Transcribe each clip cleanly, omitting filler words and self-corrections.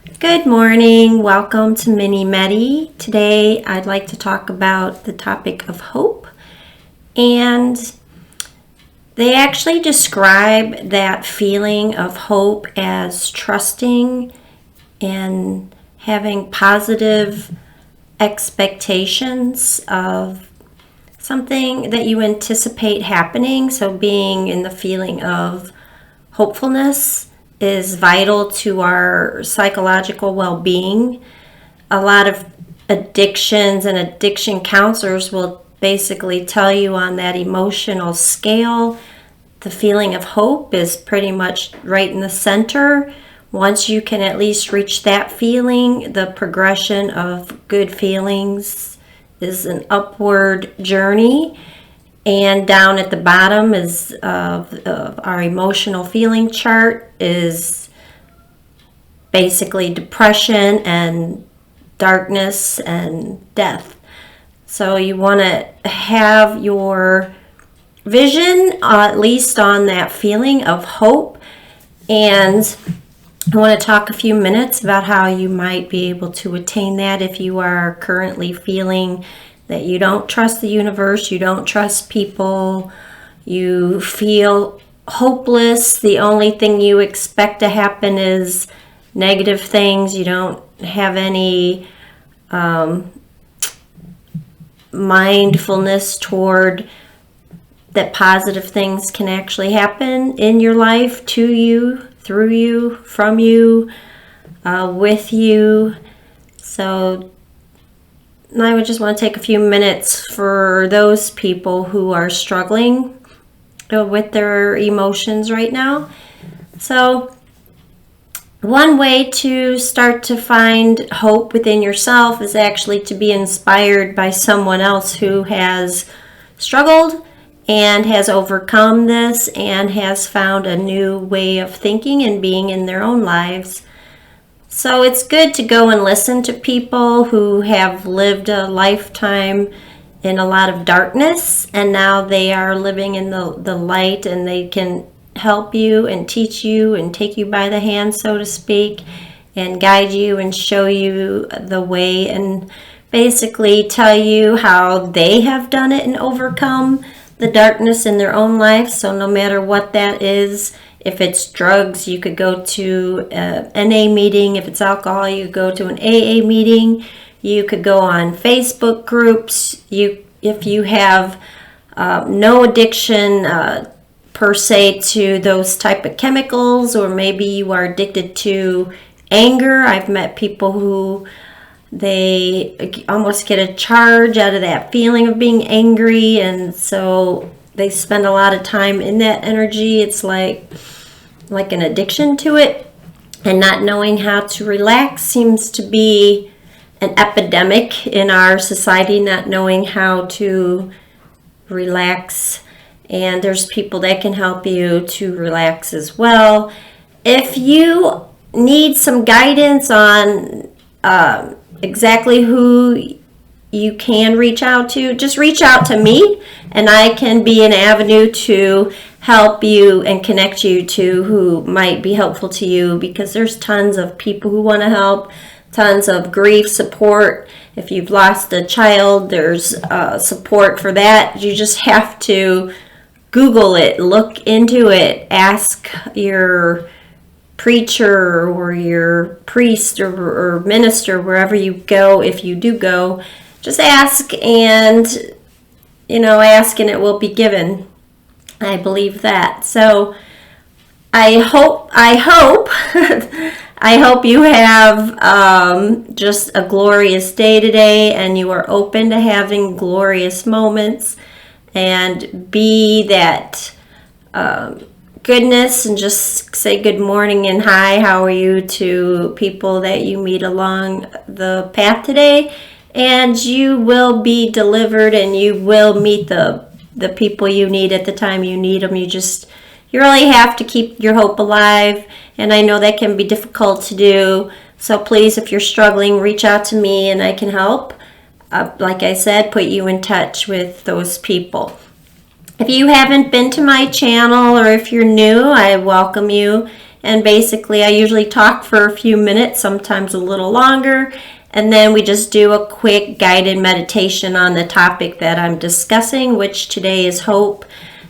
Good morning. Welcome to Mini Medi. Today I'd like to talk about the topic of hope. And they actually describe that feeling of hope as trusting and having positive expectations of something that you anticipate happening. So being in the feeling of hopefulness is vital to our psychological well-being. A lot of addictions and addiction counselors will basically tell you on that emotional scale, the feeling of hope is pretty much right in the center. Once you can at least reach that feeling, the progression of good feelings is an upward journey. And down at the bottom is of our emotional feeling chart is basically depression and darkness and death. So you want to have your vision at least on that feeling of hope. And I want to talk a few minutes about how you might be able to attain that if you are currently feeling that you don't trust the universe, you don't trust people, you feel hopeless, the only thing you expect to happen is negative things, you don't have any mindfulness toward that positive things can actually happen in your life, to you, through you, from you, with you. So I would just want to take a few minutes for those people who are struggling with their emotions right now. So one way to start to find hope within yourself is actually to be inspired by someone else who has struggled and has overcome this and has found a new way of thinking and being in their own lives. So it's good to go and listen to people who have lived a lifetime in a lot of darkness and now they are living in the light, and they can help you and teach you and take you by the hand, so to speak, and guide you and show you the way and basically tell you how they have done it and overcome the darkness in their own life. So no matter what that is, if it's drugs, you could go to an NA meeting. If it's alcohol, you could go to an AA meeting. You could go on Facebook groups. If you have no addiction per se to those type of chemicals, or maybe you are addicted to anger. I've met people who they almost get a charge out of that feeling of being angry, and so they spend a lot of time in that energy. It's like an addiction to it, and not knowing how to relax seems to be an epidemic in our society, not knowing how to relax. And there's people that can help you to relax as well. If you need some guidance on exactly who you can reach out to, just reach out to me, and I can be an avenue to help you and connect you to who might be helpful to you, because there's tons of people who want to help, tons of grief support. If you've lost a child, there's support for that. You just have to Google it, look into it, ask your preacher or your priest or minister wherever you go. If you do go, just ask, and ask and it will be given. I believe that. So I hope I hope you have just a glorious day today, and you are open to having glorious moments, and be that goodness, and just say good morning and hi, how are you, to people that you meet along the path today, and you will be delivered, and you will meet the people you need at the time you need them. You really have to keep your hope alive, and I know that can be difficult to do. So please, if you're struggling, reach out to me and I can help. Like I said, put you in touch with those people. If you haven't been to my channel, or if you're new, I welcome you. And basically, I usually talk for a few minutes, sometimes a little longer, and then we just do a quick guided meditation on the topic that I'm discussing, which today is hope.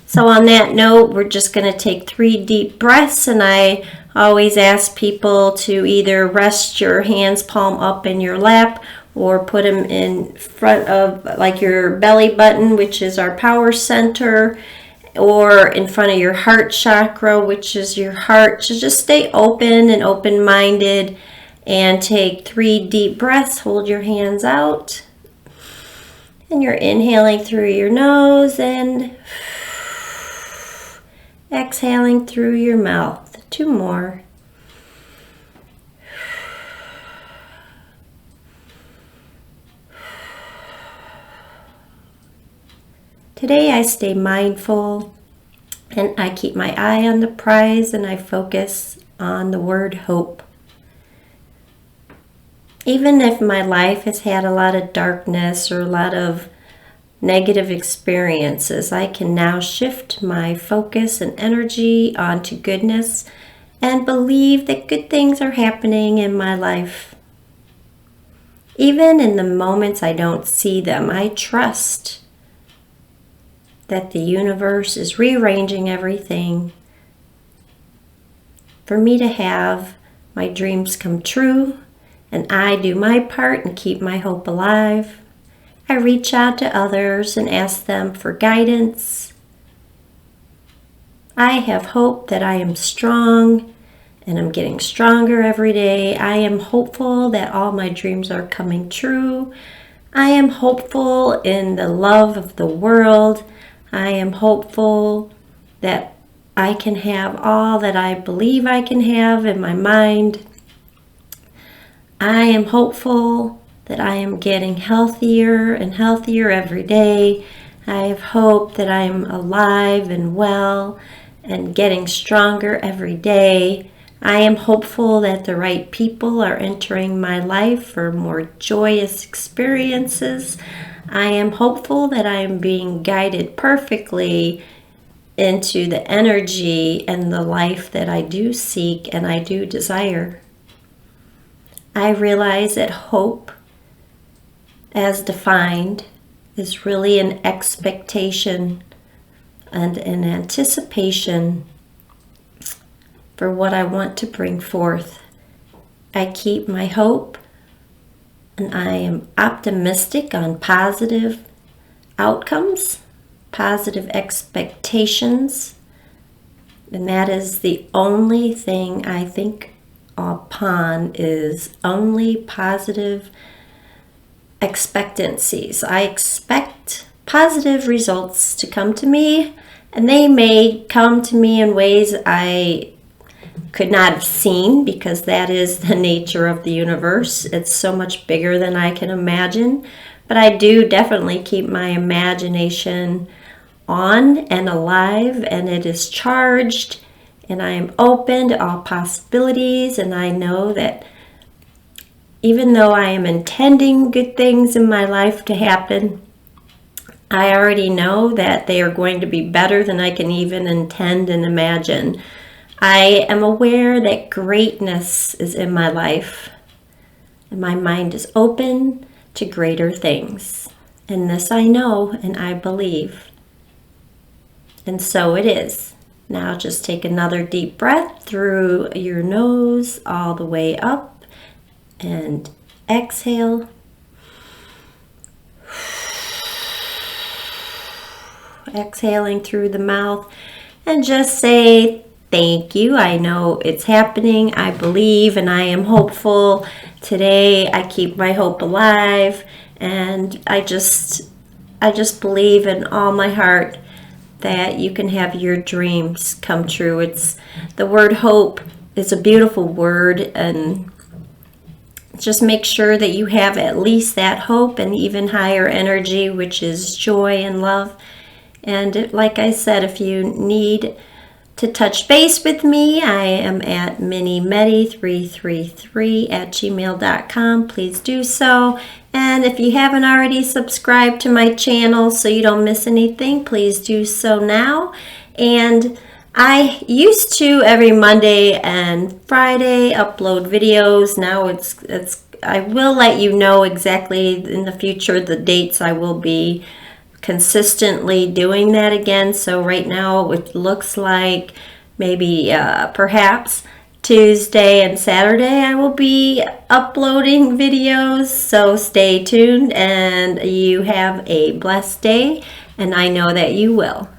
So on that note, we're just going to take 3 deep breaths, and I always ask people to either rest your hands palm up in your lap or put them in front of like your belly button, which is our power center, or in front of your heart chakra, which is your heart. So just stay open and open-minded and take 3 deep breaths. Hold your hands out. And you're inhaling through your nose and exhaling through your mouth. 2 more. Today I stay mindful and I keep my eye on the prize and I focus on the word hope. Even if my life has had a lot of darkness or a lot of negative experiences, I can now shift my focus and energy onto goodness and believe that good things are happening in my life. Even in the moments I don't see them, I trust that the universe is rearranging everything for me to have my dreams come true, and I do my part and keep my hope alive. I reach out to others and ask them for guidance. I have hope that I am strong and I'm getting stronger every day. I am hopeful that all my dreams are coming true. I am hopeful in the love of the world. I am hopeful that I can have all that I believe I can have in my mind. I am hopeful that I am getting healthier and healthier every day. I have hope that I am alive and well and getting stronger every day. I am hopeful that the right people are entering my life for more joyous experiences. I am hopeful that I am being guided perfectly into the energy and the life that I do seek and I do desire. I realize that hope, as defined, is really an expectation and an anticipation for what I want to bring forth. I keep my hope and I am optimistic on positive outcomes, positive expectations, and that is the only thing I think upon is only positive expectancies. I expect positive results to come to me, and they may come to me in ways I could not have seen because that is the nature of the universe. It's so much bigger than I can imagine, but I do definitely keep my imagination on and alive, and it is charged, and I am open to all possibilities, and I know that even though I am intending good things in my life to happen, I already know that they are going to be better than I can even intend and imagine. I am aware that greatness is in my life, and my mind is open to greater things. And this I know and I believe. And so it is. Now just take another deep breath through your nose all the way up and exhale. Exhaling through the mouth and just say thank you. I know it's happening. I believe and I am hopeful. Today I keep my hope alive, and I just believe in all my heart that you can have your dreams come true. It's the word hope is a beautiful word, and just make sure that you have at least that hope and even higher energy, which is joy and love. And like I said, if you need to touch base with me, I am at minimedi333@gmail.com. Please do so. And if you haven't already subscribed to my channel so you don't miss anything, please do so now. And I used to every Monday and Friday upload videos. Now it's I will let you know exactly in the future the dates I will be consistently doing that again. So right now it looks like maybe perhaps Tuesday and Saturday I will be uploading videos. So stay tuned and you have a blessed day, and I know that you will.